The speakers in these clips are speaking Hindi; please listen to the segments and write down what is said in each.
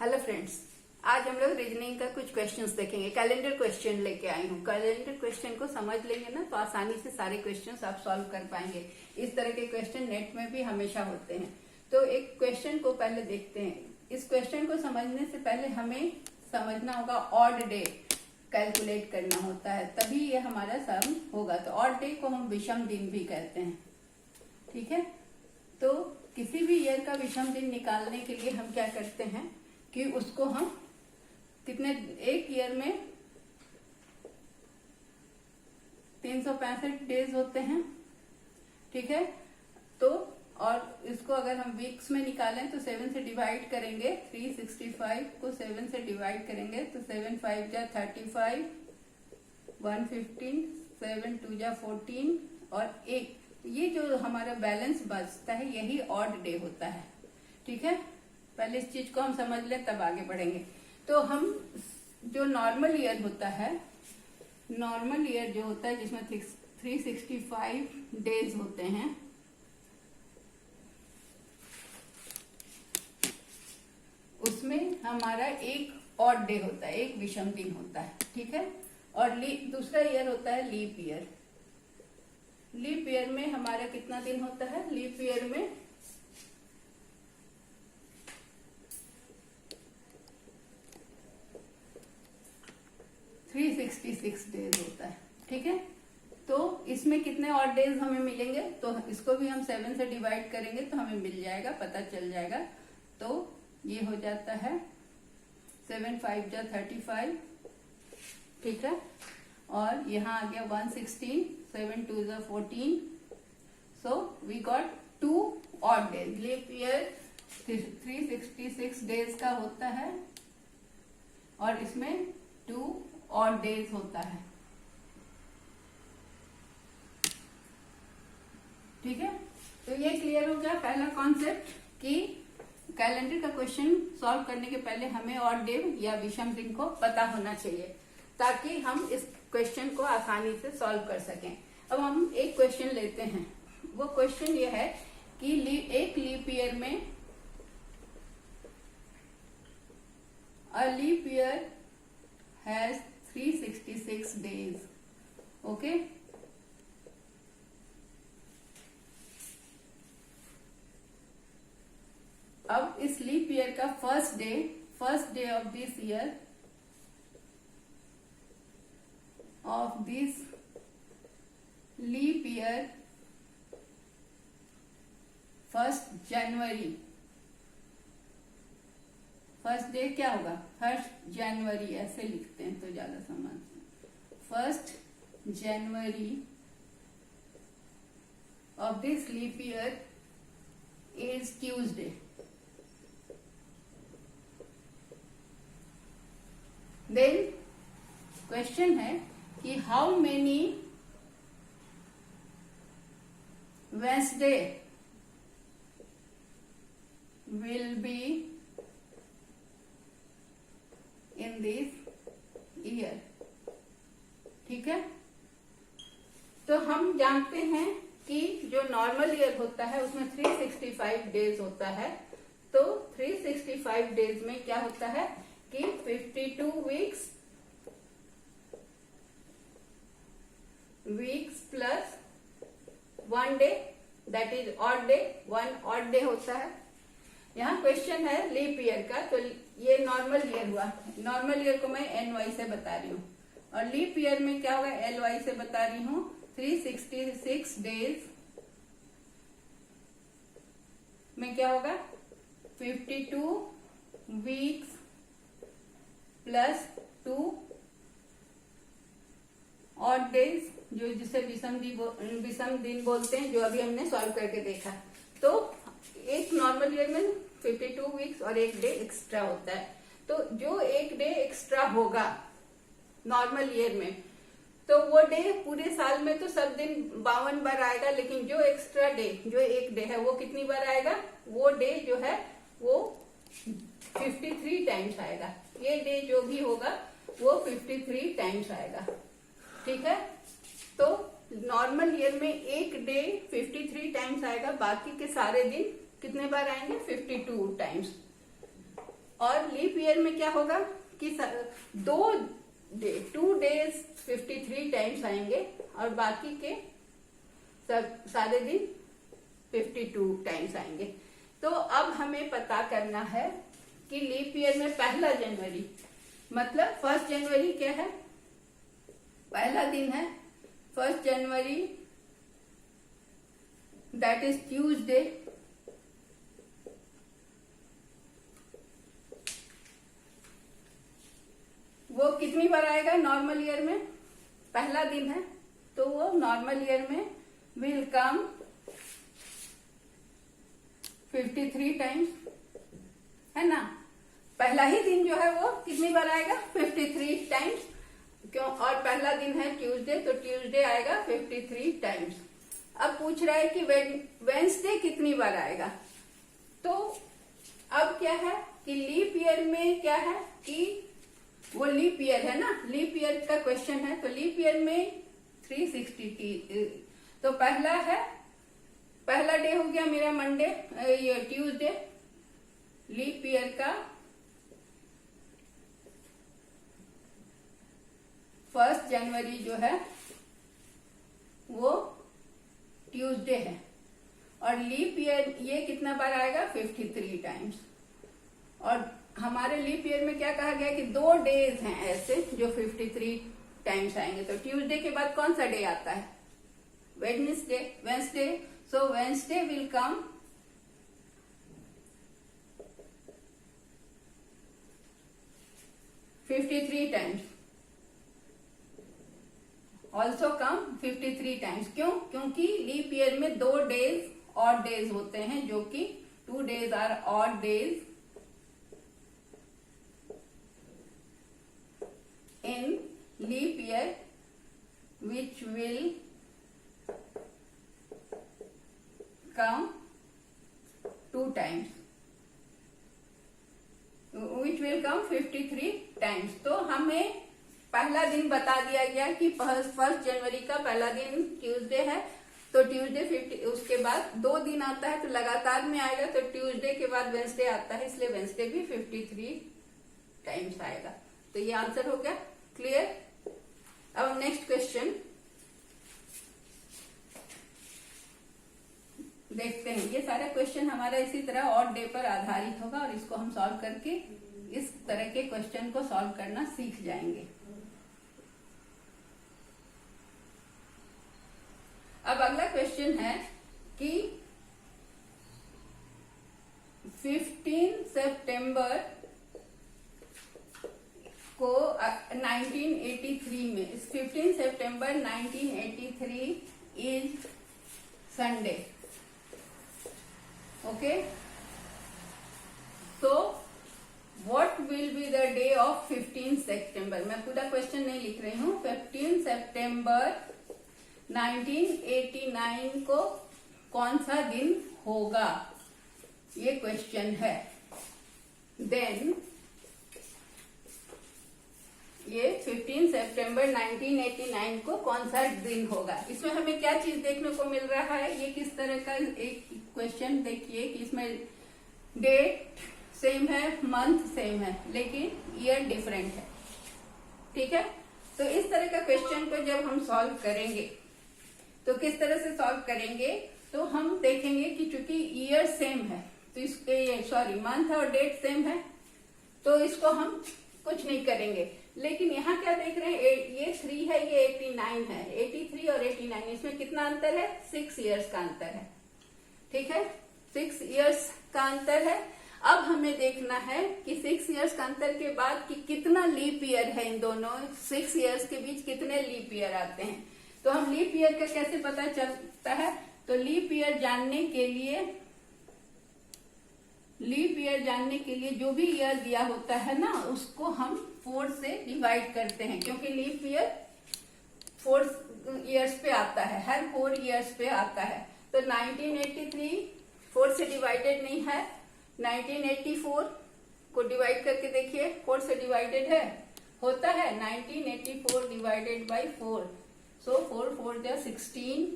हेलो फ्रेंड्स, आज हम लोग रीजनिंग का कुछ क्वेश्चंस देखेंगे। कैलेंडर क्वेश्चन लेके आई हूँ। कैलेंडर क्वेश्चन को समझ लेंगे ना तो आसानी से सारे क्वेश्चंस आप सॉल्व कर पाएंगे। इस तरह के क्वेश्चन नेट में भी हमेशा होते हैं। तो एक क्वेश्चन को पहले देखते हैं। इस क्वेश्चन को समझने से पहले हमें समझना होगा ऑड डे कैलकुलेट करना होता है, तभी ये हमारा सम होगा। तो ऑड डे को हम विषम दिन भी कहते हैं, ठीक है। तो किसी भी ईयर का विषम दिन निकालने के लिए हम क्या करते हैं कि उसको हम कितने, एक ईयर में 365 डेज होते हैं, ठीक है। तो और इसको अगर हम वीक्स में निकालें तो 7 से डिवाइड करेंगे। 365 को 7 से डिवाइड करेंगे तो 7 5 जा 35, 115, 7 2 जा 14 और एक ये जो हमारा बैलेंस बचता है यही ऑड डे होता है, ठीक है। पहले इस चीज को हम समझ लें तब आगे बढ़ेंगे। तो हम जो नॉर्मल ईयर होता है, नॉर्मल ईयर जो होता है जिसमें 365 डेज होते हैं, उसमें हमारा एक ऑड डे होता है, एक विषम दिन होता है, ठीक है। और दूसरा ईयर होता है लीप ईयर। लीप ईयर में हमारा कितना दिन होता है? लीप ईयर में 366 डेज होता है, ठीक है। तो इसमें कितने ऑड डेज हमें मिलेंगे? तो इसको भी हम 7 से डिवाइड करेंगे तो हमें मिल जाएगा, पता चल जाएगा। तो ये हो जाता है 7 5 जा 35, ठीक है। और यहाँ आ गया 116, 7 2 जा 14। So we got 2 odd days. Leap year 366 days का होता है और इसमें 2 ऑड डेज होता है, ठीक है। तो ये क्लियर हो गया पहला कॉन्सेप्ट कि कैलेंडर का क्वेश्चन सॉल्व करने के पहले हमें ऑड डे या विषम दिन को पता होना चाहिए ताकि हम इस क्वेश्चन को आसानी से सॉल्व कर सकें। अब हम एक क्वेश्चन लेते हैं। वो क्वेश्चन ये है कि एक लीप ईयर में, a leap year has 366 days, okay. अब इस लीप ईयर का first day of this year, of this leap year, 1 जनवरी। फर्स्ट डे क्या होगा? 1 जनवरी, ऐसे लिखते हैं तो ज्यादा समझ। 1 जनवरी of this leap year is Tuesday. Then question है कि how many Wednesday will be in this year, ठीक है। तो हम जानते हैं कि जो नॉर्मल ईयर होता है उसमें 365 डेज होता है। तो 365 डेज में क्या होता है कि 52 weeks plus 1 day, that is odd day. 1 odd day होता है। यहाँ क्वेश्चन है लीप ईयर का, तो ये नॉर्मल ईयर हुआ। नॉर्मल ईयर को मैं NY से बता रही हूँ और लीप ईयर में क्या होगा? LY से बता रही हूँ। 366 डेज में क्या होगा? 52 वीक्स प्लस 2 ऑड डेज, जो जिसे विषम दिन बोलते हैं, जो अभी हमने सॉल्व करके देखा। तो एक नॉर्मल ईयर में 52 वीक्स और एक डे एक्स्ट्रा होता है। तो जो एक डे एक्स्ट्रा होगा नॉर्मल ईयर में, तो वो डे पूरे साल में तो सब दिन 52 बार आएगा, लेकिन जो एक्स्ट्रा डे, जो एक डे है, वो कितनी बार आएगा? वो डे जो है वो 53 टाइम्स आएगा। ये डे जो भी होगा वो 53 टाइम्स आएगा, ठीक है। तो नॉर्मल ईयर में एक डे 53 टाइम्स आएगा, बाकी के सारे दिन कितने बार आएंगे? 52 टाइम्स। और लीप ईयर में क्या होगा कि 2 डेज 53 टाइम्स आएंगे और बाकी के सब सारे दिन 52 टाइम्स आएंगे। तो अब हमें पता करना है कि लीप ईयर में पहला जनवरी मतलब 1 जनवरी क्या है, पहला दिन है 1 जनवरी, दैट इज ट्यूसडे। वो कितनी बार आएगा नॉर्मल ईयर में, पहला दिन है तो वो नॉर्मल ईयर में विल कम 53 टाइम्स, है ना। पहला ही दिन जो है वो कितनी बार आएगा 53 टाइम्स, क्यों, और पहला दिन है ट्यूसडे तो ट्यूसडे आएगा 53 टाइम्स। अब पूछ रहा है कि वेंसडे कितनी बार आएगा। तो अब क्या है कि लीप ईयर में क्या है कि वो लीप ईयर है ना, लीप ईयर का क्वेश्चन है, तो लीप ईयर में 360 तो पहला डे हो गया मेरा मंडे, ये ट्यूसडे। लीप ईयर का 1 जनवरी जो है वो ट्यूसडे है और लीप ईयर ये कितना बार आएगा 53 टाइम्स। और हमारे लीप ईयर में क्या कहा गया कि 2 डेज हैं ऐसे जो 53 टाइम्स आएंगे। तो ट्यूसडे के बाद कौन सा डे आता है, Wednesday. So Wednesday will come 53 times, also come 53 times. क्यों, क्योंकि लीप ईयर में 2 डेज ऑड डेज होते हैं, जो कि 2 days are odd days in leap year which will come 2 times, which will come 53 times। तो हमें पहला दिन बता दिया गया कि 1 जनवरी का पहला दिन ट्यूसडे है, तो ट्यूसडे 50, उसके बाद 2 दिन आता है तो लगातार में आएगा, तो ट्यूसडे के बाद वेंसडे आता है, इसलिए वेंसडे भी 53 टाइम्स आएगा। तो ये आंसर हो गया क्लियर। अब नेक्स्ट क्वेश्चन देखते हैं। ये सारा क्वेश्चन हमारा इसी तरह ऑड डे पर आधारित होगा और इसको हम सॉल्व करके इस तरह के क्वेश्चन को सॉल्व करना सीख जाएंगे। अब अगला क्वेश्चन है कि 15 सितंबर को 1983 में, 15 सितंबर 1983 इज संडे, ओके। तो what will be the day of 15 सितंबर। मैं पूरा क्वेश्चन नहीं लिख रही हूं। 15 सितंबर 1989 को कौन सा दिन होगा, ये क्वेश्चन है। देन ये 15 सितंबर 1989 को कौन सा दिन होगा। इसमें हमें क्या चीज देखने को मिल रहा है, ये किस तरह का एक क्वेश्चन देखिए कि इसमें डेट सेम है, मंथ सेम है, लेकिन ईयर डिफरेंट है, ठीक है। तो इस तरह का क्वेश्चन को जब हम सॉल्व करेंगे तो किस तरह से सॉल्व करेंगे, तो हम देखेंगे कि चूंकि ईयर सेम है तो इसके मंथ और डेट सेम है तो इसको हम कुछ नहीं करेंगे। लेकिन यहाँ क्या देख रहे हैं, ये 3 है, ये 89 है, 83 और 89 इसमें कितना अंतर है, 6 इयर्स का अंतर है, ठीक है, 6 इयर्स का अंतर है। अब हमें देखना है कि 6 इयर्स का अंतर के बाद कि कितना लीप ईयर है, इन दोनों 6 इयर्स के बीच कितने लीप ईयर आते हैं। तो हम लीप ईयर का कैसे पता चलता है, तो लीप ईयर जानने के लिए जो भी ईयर दिया होता है ना, उसको हम 4 से डिवाइड करते हैं, क्योंकि लीप ईयर 4 इयर्स पे आता है, हर 4 इयर्स पे आता है। तो 1983 4 से डिवाइडेड नहीं है, 1984 को डिवाइड करके देखिए, 4 से डिवाइडेड है, होता है 1984 डिवाइडेड बाई 4, सो 4 4 जा 16,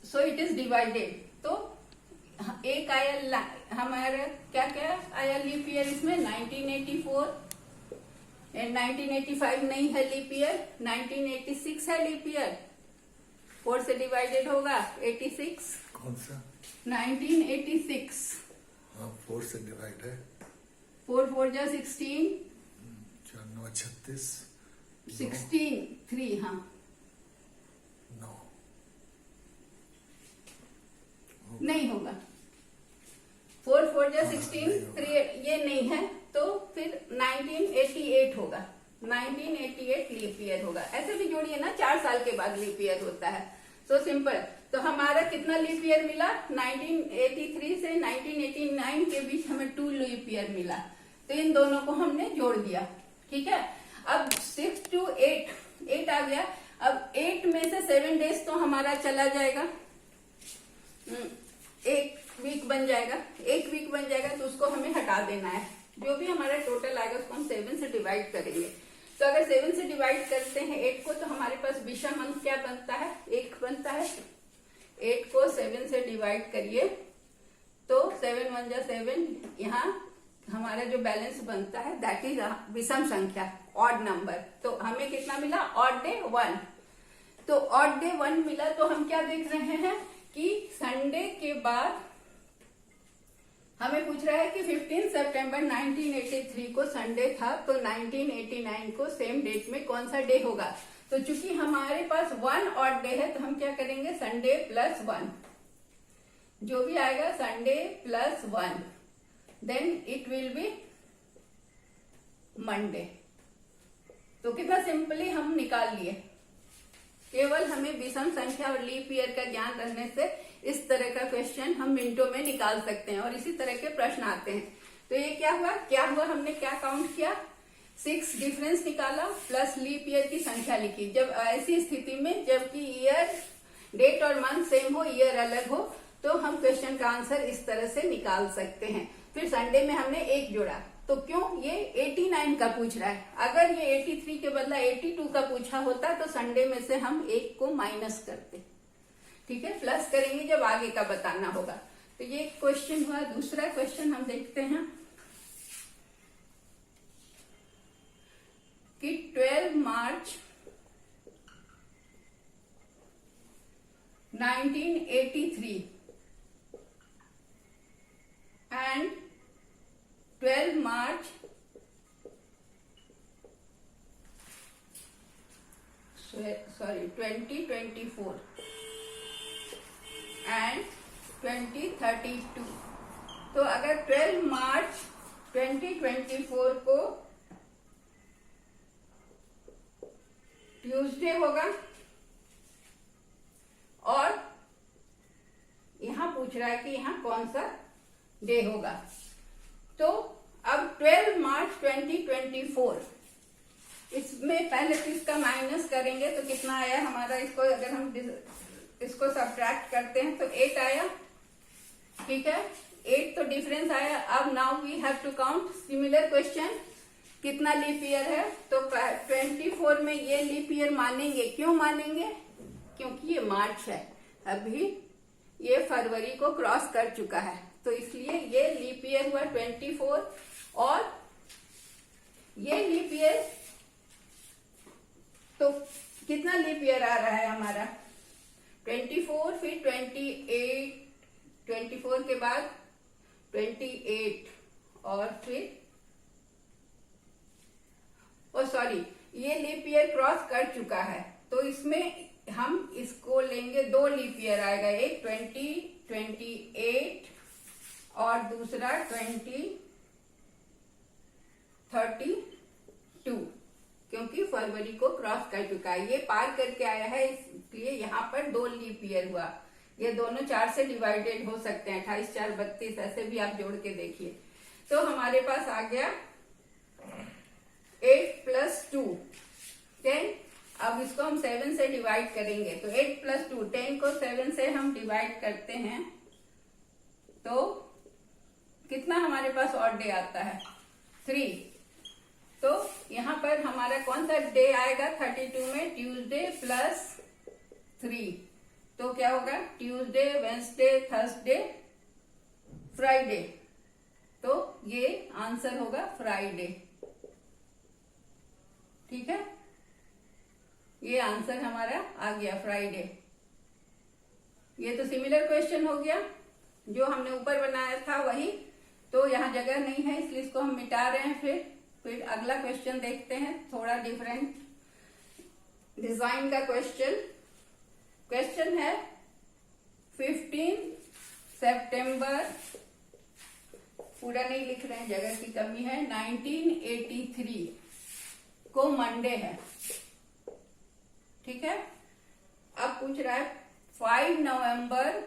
सो इट इज डिवाइडेड। तो एक आया हमारा क्या क्या आया लीप ईयर इसमें? 1984, 1985 नहीं है लीप ईयर, 1986 है लीप ईयर। 4 से डिवाइडेड होगा 86। कौन सा? 1986। हाँ 4 से डिवाइड है। 4 4 जा 16, 4 9 36, 16 3 हाँ 9 नहीं होगा। 4 4 जा 16 नहीं होगा। 3 ये नहीं है, तो फिर 1988 होगा। 1988 लीप ईयर होगा। ऐसे भी जोड़िए ना, 4 साल के बाद लीप ईयर होता है। So simple. तो हमारा कितना लीप ईयर मिला? 1983 से 1989 के बीच हमें 2 लीप ईयर मिला। तो इन दोनों को हमने जोड़ दिया। ठीक है। अब 6 to 8 आ गया। अब 8 में से 7 डेज तो हमारा चला जाएगा, एक वीक बन जाएगा। एक वीक बन जाएगा तो उसको हमें हटा देना है। जो भी हमारा टोटल आएगा उसको हम 7 से डिवाइड करेंगे। तो अगर 7 से डिवाइड करते हैं 8 को, तो हमारे पास विषम अंक क्या बनता है? 1 बनता है। 8 को 7 से डिवाइड करिए तो 7 1 जा 7, यहाँ हमारा जो बैलेंस बनता है दैट इज विषम संख्या, ऑड नंबर। तो हमें कितना मिला? Odd day 1। तो ऑड डे 1 मिला। तो हम क्या देख रहे हैं कि संडे के बाद हमें पूछ रहा है कि 15 सितंबर 1983 को संडे था, तो 1989 को सेम डेट में कौन सा डे होगा? तो चूंकि हमारे पास 1 ऑड डे है, तो हम क्या करेंगे? संडे प्लस 1, जो भी आएगा Sunday plus 1, then it will be Monday. तो कितना सिंपली हम निकाल लिए। केवल हमें विषम संख्या और लीप ईयर का ज्ञान रहने से इस तरह का क्वेश्चन हम मिनटों में निकाल सकते हैं, और इसी तरह के प्रश्न आते हैं। तो ये क्या हुआ? हमने क्या काउंट किया? 6 डिफरेंस निकाला प्लस लीप ईयर की संख्या लिखी। जब ऐसी स्थिति में जबकि ईयर, डेट और मंथ सेम हो, ईयर अलग हो, तो हम क्वेश्चन का आंसर इस तरह से निकाल सकते हैं। फिर संडे में हमने 1 जोड़ा। तो क्यों? ये 89 का पूछ रहा है। अगर ये 83 के बदला 82 का पूछा होता तो संडे में से हम 1 को माइनस करते। ठीक है, प्लस करेंगे जब आगे का बताना होगा। तो ये क्वेश्चन हुआ। दूसरा क्वेश्चन हम देखते हैं कि 12 मार्च 1983 and 12 March sorry 2024 and 2032। तो अगर 12 मार्च 2024 को ट्यूसडे होगा और यहां पूछ रहा है कि यहां कौन सा डे होगा। तो अब 12 मार्च 2024, इसमें पहले तो इसका माइनस करेंगे तो कितना आया हमारा? इसको अगर हम इसको सब्ट्रैक्ट करते हैं तो 8 आया। ठीक है, 8 तो डिफरेंस आया। अब now we have to count similar question, कितना लीप ईयर है? तो 24 में ये लीप ईयर मानेंगे। क्यों मानेंगे? क्योंकि ये मार्च है, अभी ये फरवरी को क्रॉस कर चुका है, तो इसलिए ये लीप ईयर हुआ 24। और ये लीप ईयर, तो कितना लीप ईयर आ रहा है हमारा? 24, फिर 28, 24 के बाद 28 और फिर सॉरी, ये लीप ईयर क्रॉस कर चुका है, तो इसमें हम इसको लेंगे। 2 लीप ईयर आएगा, एक 2028 और दूसरा 2032, क्योंकि फरवरी को क्रॉस कर चुका है, ये पार करके आया है, इसलिए यहाँ पर 2 लीप ईयर हुआ। ये दोनों 4 से डिवाइडेड हो सकते हैं, 28 4 32, ऐसे भी आप जोड़ के देखिए। तो हमारे पास आ गया 8 + 2 10। अब इसको हम 7 से डिवाइड करेंगे, तो 8 + 2 10 को 7 से हम डिवाइड करते हैं तो कितना हमारे पास ऑड डे आता है? 3। तो यहाँ पर हमारा कौन सा डे आएगा 32 में? Tuesday plus 3। तो क्या होगा? ट्यूसडे, वेंसडे, थर्सडे, फ्राइडे, तो ये आंसर होगा फ्राइडे। ठीक है, ये आंसर हमारा आ गया फ्राइडे। ये तो सिमिलर क्वेश्चन हो गया, जो हमने ऊपर बनाया था वही, तो यहाँ जगह नहीं है इसलिए इसको हम मिटा रहे हैं। फिर अगला क्वेश्चन देखते हैं, थोड़ा डिफरेंट डिजाइन का क्वेश्चन है 15 सितंबर, पूरा नहीं लिख रहे हैं, जगह की कमी है, 1983 को मंडे है। ठीक है, अब पूछ रहा है 5 नवंबर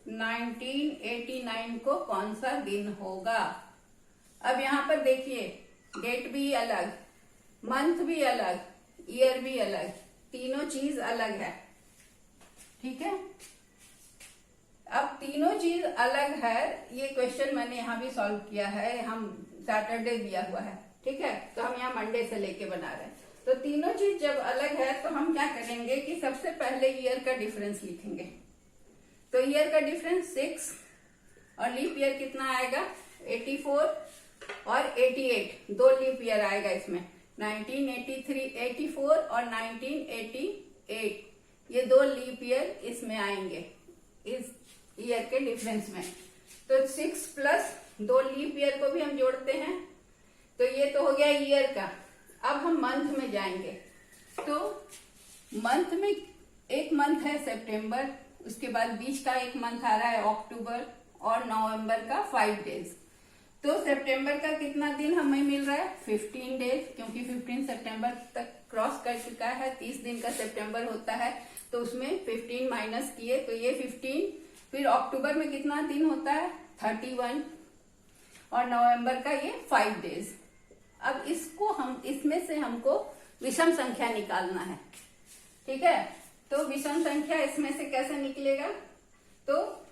1989 को कौन सा दिन होगा। अब यहाँ पर देखिए, डेट भी अलग, मंथ भी अलग, ईयर भी अलग, तीनों चीज अलग है। ठीक है, अब तीनों चीज अलग है। ये क्वेश्चन मैंने यहाँ भी सॉल्व किया है, हम सैटरडे दिया हुआ है। ठीक है, तो हम यहाँ मंडे से लेके बना रहे हैं। तो तीनों चीज जब अलग है तो हम क्या करेंगे कि सबसे पहले ईयर का डिफरेंस लिखेंगे। तो ईयर का डिफरेंस 6 और लीप ईयर कितना आएगा 84 और 88, 2 लीप ईयर आएगा इसमें, 1983 84 और 1988, ये 2 लीप ईयर इसमें आएंगे इस ईयर के डिफरेंस में। तो 6 प्लस 2 लीप ईयर को भी हम जोड़ते हैं, तो ये तो हो गया ईयर का। अब हम मंथ में जाएंगे, तो मंथ में एक मंथ है सितंबर, उसके बाद बीच का एक मंथ आ रहा है अक्टूबर, और नवंबर का 5 डेज। तो सितंबर का कितना दिन हमें मिल रहा है 15 डेज, क्योंकि 15 सितंबर तक क्रॉस कर चुका है, 30 दिन का सितंबर होता है, तो उसमें 15 माइनस किए तो ये 15। फिर अक्टूबर में कितना दिन होता है 31, और नवंबर का ये 5 डेज। अब इसमें से हमको विषम संख्या निकालना है। ठीक है, तो विषम संख्या इसमें से कैसे निकलेगा, तो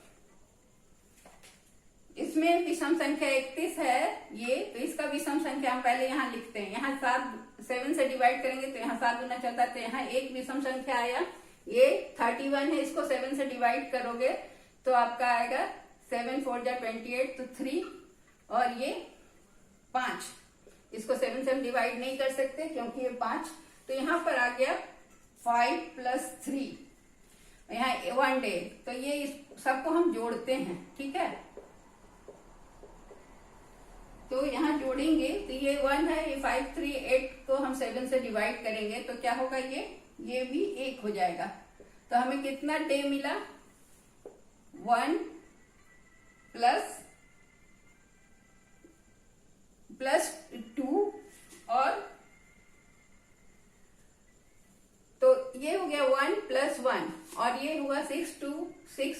इसमें विषम संख्या 31 है ये, तो इसका विषम संख्या हम पहले यहाँ लिखते हैं। यहाँ 7 से डिवाइड करेंगे तो यहाँ 7 गुना चलता है, तो यहाँ एक विषम संख्या आया, ये 31 है, इसको 7 से डिवाइड करोगे तो आपका आएगा 7 4 जा 28, तो 3, और ये 5, इसको 7 से हम डिवाइड नहीं कर सकते क्योंकि ये 5, तो यहाँ पर आ गया 5 प्लस 3, यहाँ 1 डे, तो ये सबको हम जोड़ते हैं। ठीक है, तो यहाँ जोड़ेंगे तो ये 1 है, ये 5 3 8 को हम 7 से डिवाइड करेंगे तो क्या होगा, ये भी 1 हो जाएगा। तो हमें कितना डे मिला 1 प्लस 2, और तो ये हो गया 1 प्लस 1, और ये हुआ 6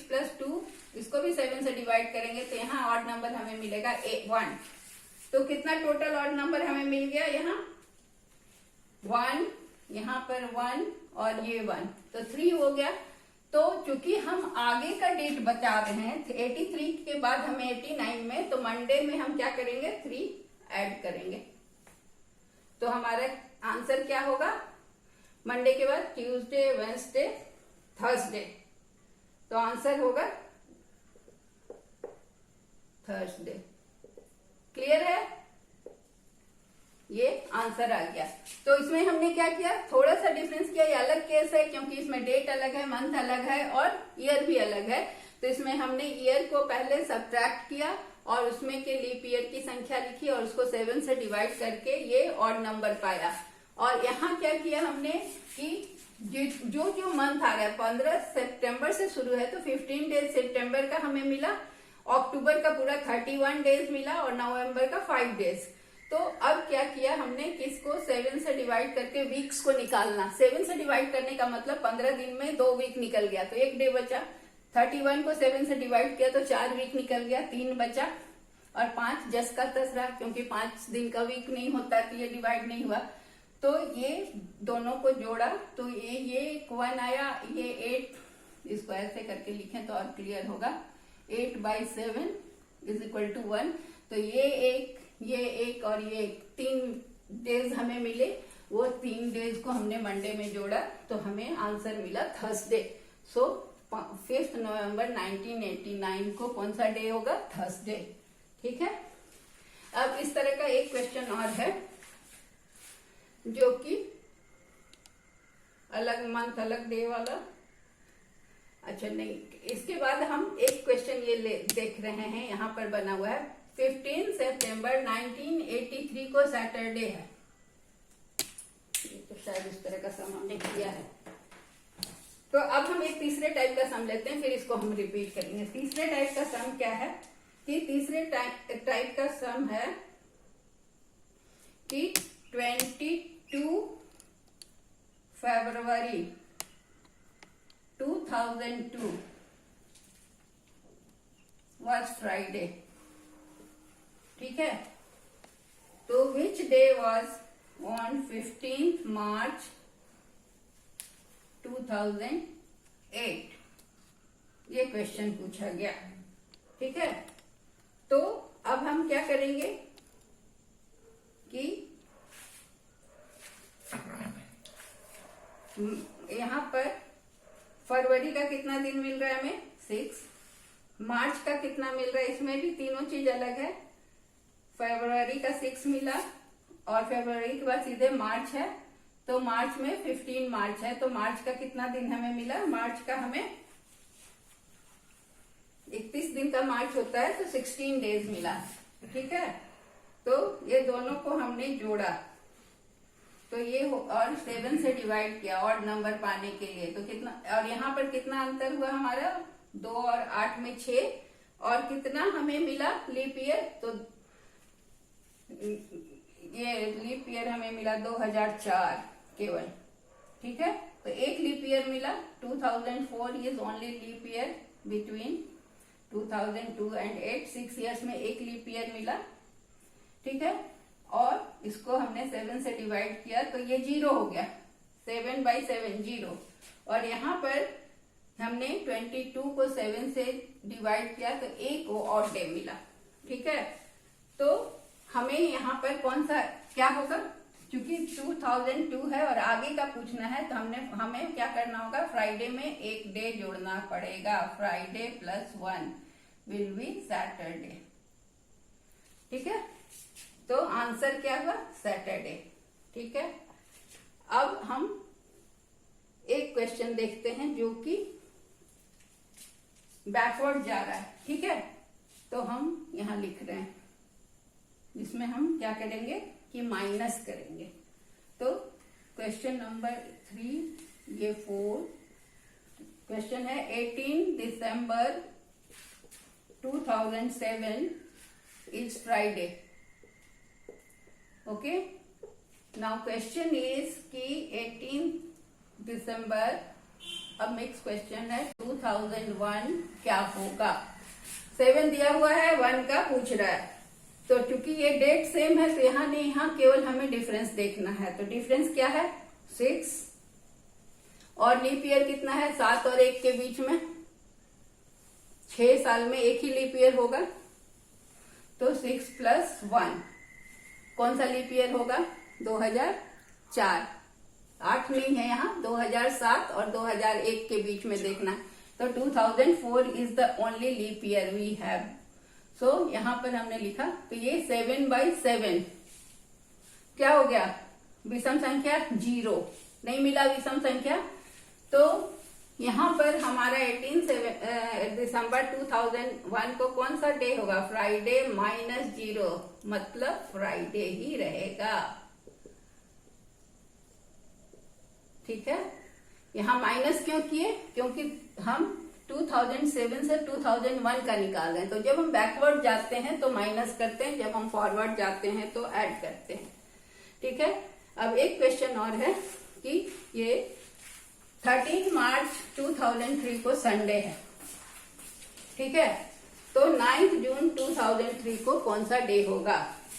प्लस 2, इसको भी 7 से डिवाइड करेंगे तो यहाँ ऑड नंबर हमें मिलेगा 1। तो कितना टोटल ऑड नंबर हमें मिल गया, यहाँ 1, यहाँ पर 1 और ये 1, तो 3 हो गया। तो चूंकि हम आगे का डेट बता रहे हैं 83 के बाद हमें 89 में, तो मंडे में हम क्या करेंगे 3 ऐड करेंगे, तो हमारा आंसर क्या होगा, मंडे के बाद ट्यूसडे वेडनेसडे थर्सडे, तो आंसर होगा थर्सडे। क्लियर है, ये आंसर आ गया। तो इसमें हमने क्या किया, थोड़ा सा डिफरेंस किया, ये अलग केस है क्योंकि इसमें डेट अलग है, मंथ अलग है और ईयर भी अलग है। तो इसमें हमने ईयर को पहले सब्ट्रैक्ट किया और उसमें के लीप ईयर की संख्या लिखी और उसको 7 से डिवाइड करके ये ऑड नंबर पाया। और यहाँ क्या किया हमने कि जो मंथ आ रहा है 15 सितंबर से शुरू है, तो 15 डेज सितंबर का हमें मिला, अक्टूबर का पूरा 31 डेज मिला, और नवंबर का 5 डेज। तो अब क्या किया हमने कि इसको 7 से डिवाइड करके वीक्स को निकालना। 7 से डिवाइड करने का मतलब 15 दिन में 2 वीक निकल गया, तो 1 डे बचा। 31 को 7 से डिवाइड किया तो 4 वीक निकल गया, 3 बचा, और 5 जस का तस रहा क्योंकि 5 दिन का वीक नहीं होता, तो ये डिवाइड नहीं हुआ। तो ये दोनों को जोड़ा तो ये 1 आया, ये 8, इसको ऐसे करके लिखें तो और क्लियर होगा, 8/7 = 1। तो ये एक और ये 3 डेज हमें मिले, वो 3 डेज को हमने मंडे में जोड़ा तो हमें आंसर मिला थर्सडे। सो 5 नवंबर 1989 को कौन सा डे होगा? थर्सडे। ठीक है। अब इस तरह का एक क्वेश्चन और है जो कि अलग मंथ अलग डे वाला। अच्छा नहीं, इसके बाद हम एक क्वेश्चन ये देख रहे हैं, यहाँ पर बना हुआ है 15 सितंबर 1983 को सैटरडे है। ये तो शायद इस तरह का सम हमने किया है। तो अब हम एक तीसरे टाइप का सम लेते हैं, फिर इसको हम रिपीट करेंगे। तीसरे टाइप का सम क्या है कि तीसरे टाइप का सम है कि 22 फरवरी 2002 was Friday। ठीक है। तो which day was on 15th March 2008? ये क्वेश्चन पूछा गया। ठीक है। तो अब हम क्या करेंगे कि यहाँ पर फरवरी का कितना दिन मिल रहा है हमें? 6। मार्च का कितना मिल रहा है? इसमें भी तीनों चीज अलग है। फरवरी का 6 मिला और फरवरी के बाद सीधे मार्च है, तो मार्च में 15 मार्च है, तो मार्च का कितना दिन हमें मिला? मार्च का हमें 31 दिन का मार्च होता है, तो 16 डेज मिला। ठीक है। तो ये दोनों को हमने जोड़ा, तो ये और 7 से डिवाइड किया ऑड नंबर पाने के लिए, तो कितना, और यहाँ पर कितना अंतर हुआ हमारा? 2 और 8 में 6, और कितना हमें मिला लीप ईयर? तो ये लीप ईयर हमें मिला 2004 केवल। ठीक है। तो एक लीप ईयर मिला। 2004 is only leap year between 2002 and 8। 6 years में एक लीप ईयर मिला। ठीक है। और इसको हमने 7 से डिवाइड किया, तो ये 0 हो गया। 7/7 0। और यहाँ पर हमने 22 को 7 से डिवाइड किया, तो एक ऑड डे मिला। ठीक है। तो हमें यहाँ पर कौन सा क्या होगा? क्योंकि 2002 है और आगे का पूछना है, तो हमें क्या करना होगा? फ्राइडे में एक डे जोड़ना पड़ेगा। Friday +1 will be Saturday. ठीक है। तो आंसर क्या हुआ? सैटरडे। ठीक है। अब हम एक क्वेश्चन देखते हैं जो कि बैकवर्ड जा रहा है। ठीक है। तो हम यहां लिख रहे हैं, जिसमें हम क्या करेंगे कि माइनस करेंगे। तो क्वेश्चन नंबर 3, ये 4 क्वेश्चन है। 18 दिसंबर 2007 is Friday. Okay. Now question is कि 18 दिसंबर, अब नेक्स्ट क्वेश्चन है 2001 क्या होगा? 7 दिया हुआ है, 1 का पूछ रहा है। तो चूंकि ये डेट सेम है, तो यहाँ नहीं, यहाँ केवल हमें डिफरेंस देखना है। तो डिफरेंस क्या है? 6। और लीप ईयर कितना है? 7 और 1 के बीच में 6 साल में एक ही लीप ईयर होगा। तो 6 + 1 कौन सा लीप ईयर होगा? 2004। 8 नहीं है यहाँ, 2007 और 2001 के बीच में देखना है। तो 2004 is the only leap year we have. So यहाँ पर हमने लिखा, तो ये 7/7 क्या हो गया? विषम संख्या 0 नहीं मिला विषम संख्या। तो यहाँ पर हमारा 18 दिसंबर 2001 को कौन सा डे होगा? फ्राइडे -0, मतलब फ्राइडे ही रहेगा। ठीक है। यहाँ माइनस क्यों किए? क्योंकि हम 2007 से 2001 का निकाल रहे हैं। तो जब हम बैकवर्ड जाते हैं तो माइनस करते हैं, जब हम फॉरवर्ड जाते हैं तो ऐड करते हैं। ठीक है। अब एक क्वेश्चन और है कि ये 13 मार्च 2003 को संडे है। ठीक है। तो 9 जून 2003 को कौन सा डे होगा?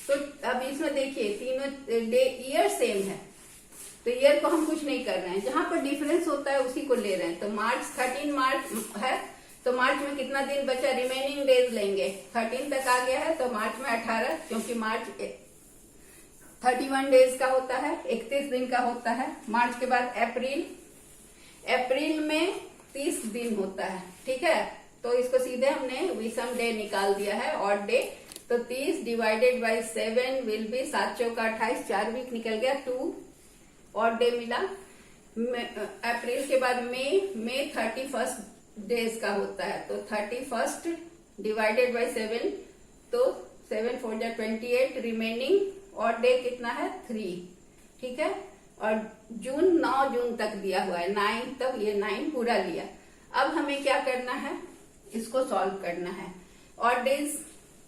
तो अब इसमें देखिए तीनों डे ईयर सेम है, तो ईयर को हम कुछ नहीं कर रहे हैं, जहां पर डिफरेंस होता है उसी को ले रहे हैं। तो मार्च 13 मार्च है, तो मार्च में कितना दिन बचा? रिमेनिंग डेज लेंगे। 13 तक आ गया है, तो मार्च में 18, क्योंकि मार्च 31 डेज का होता है, 31 दिन का होता है। मार्च के बाद अप्रैल, अप्रैल में 30 दिन होता है, ठीक है। तो इसको सीधे हमने विषम डे निकाल दिया है, ऑड डे। तो 30 डिवाइडेड बाई 7 विल बी 7 चौका 28, 4 वीक निकल गया, 2 ऑड डे मिला। अप्रैल के बाद मई 31 डेज का होता है, तो 31 डिवाइडेड बाई 7, तो 7 4 जा 28, रिमेनिंग ऑड डे कितना है 3, ठीक है। और जून 9 जून तक दिया हुआ है, 9 तक, ये 9 पूरा लिया। अब हमें क्या करना है, इसको सॉल्व करना है। ऑड डेज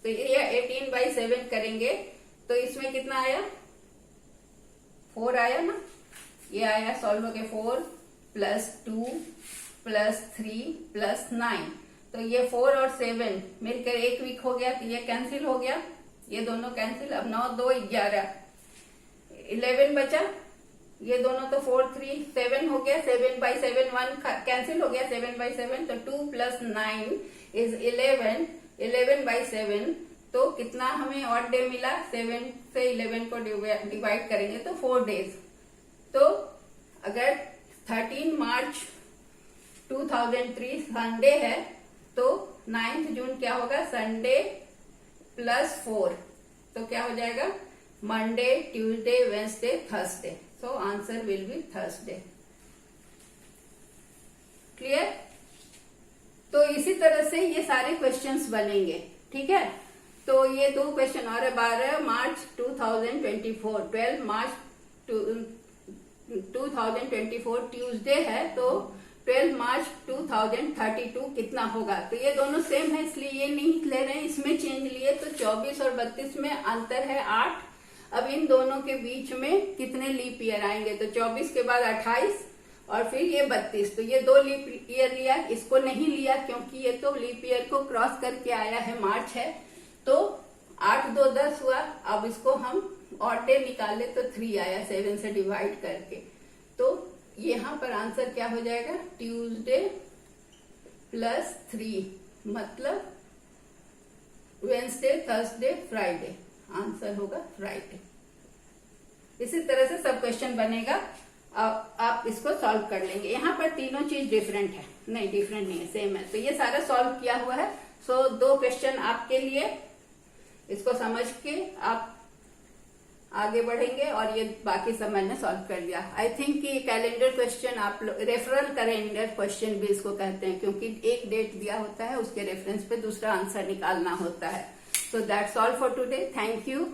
तो ये 18/7 करेंगे, तो इसमें कितना आया 4 आया ना, ये आया, सॉल्व हो गया 4 + 2 + 3 + 9, तो ये 4 और 7 मिलकर 1 वीक हो गया, तो ये कैंसिल हो गया, ये दोनों कैंसिल। अब 9 2 11, 11 बचा, ये दोनों तो 4 3 7 हो गया, 7/7 1 कैंसिल हो गया, 7/7, तो 2 + 9 इज 11, 11/7, तो कितना हमें ऑड डे मिला, 7 से 11 को डिवाइड करेंगे तो 4 डेज। तो अगर 13 मार्च 2003 संडे है, तो 9 जून क्या होगा, संडे +4, तो क्या हो जाएगा, Monday, Tuesday, Wednesday, Thursday. So answer will be Thursday. Clear. तो इसी तरह से ये सारे क्वेश्चंस बनेंगे, ठीक है। तो ये 2 क्वेश्चन और है। 12 मार्च 2024, 12 मार्च 2024 ट्यूसडे है, तो 12 मार्च 2032 कितना होगा। तो ये दोनों सेम है, इसलिए ये नहीं ले रहे हैं, इसमें चेंज लिए। तो 24 और 32 में अंतर है 8। अब इन दोनों के बीच में कितने लीप ईयर आएंगे, तो 24 के बाद 28 और फिर ये 32, तो ये 2 लीप ईयर लिया, इसको नहीं लिया क्योंकि ये तो लीप ईयर को क्रॉस करके आया है, मार्च है, तो 8 2 10 हुआ। अब इसको हम ऑड डे निकाले तो 3 आया 7 से डिवाइड करके, तो यहाँ पर आंसर क्या हो जाएगा, ट्यूसडे +3, मतलब वेडनेसडे, थर्सडे, फ्राइडे, आंसर होगा फ्राइडे। इसी तरह से सब क्वेश्चन बनेगा, आप इसको सॉल्व कर लेंगे। यहाँ पर तीनों चीज डिफरेंट है, नहीं डिफरेंट नहीं है, सेम है, तो ये सारा सॉल्व किया हुआ है। सो 2 क्वेश्चन आपके लिए, इसको समझ के आप आगे बढ़ेंगे, और ये बाकी सब मैंने सॉल्व कर दिया। आई थिंक कि कैलेंडर क्वेश्चन आप लोग, रेफरल कैलेंडर क्वेश्चन भी इसको कहते हैं, क्योंकि एक डेट दिया होता है, उसके रेफरेंस पे दूसरा आंसर निकालना होता है। So that's all for today. Thank you.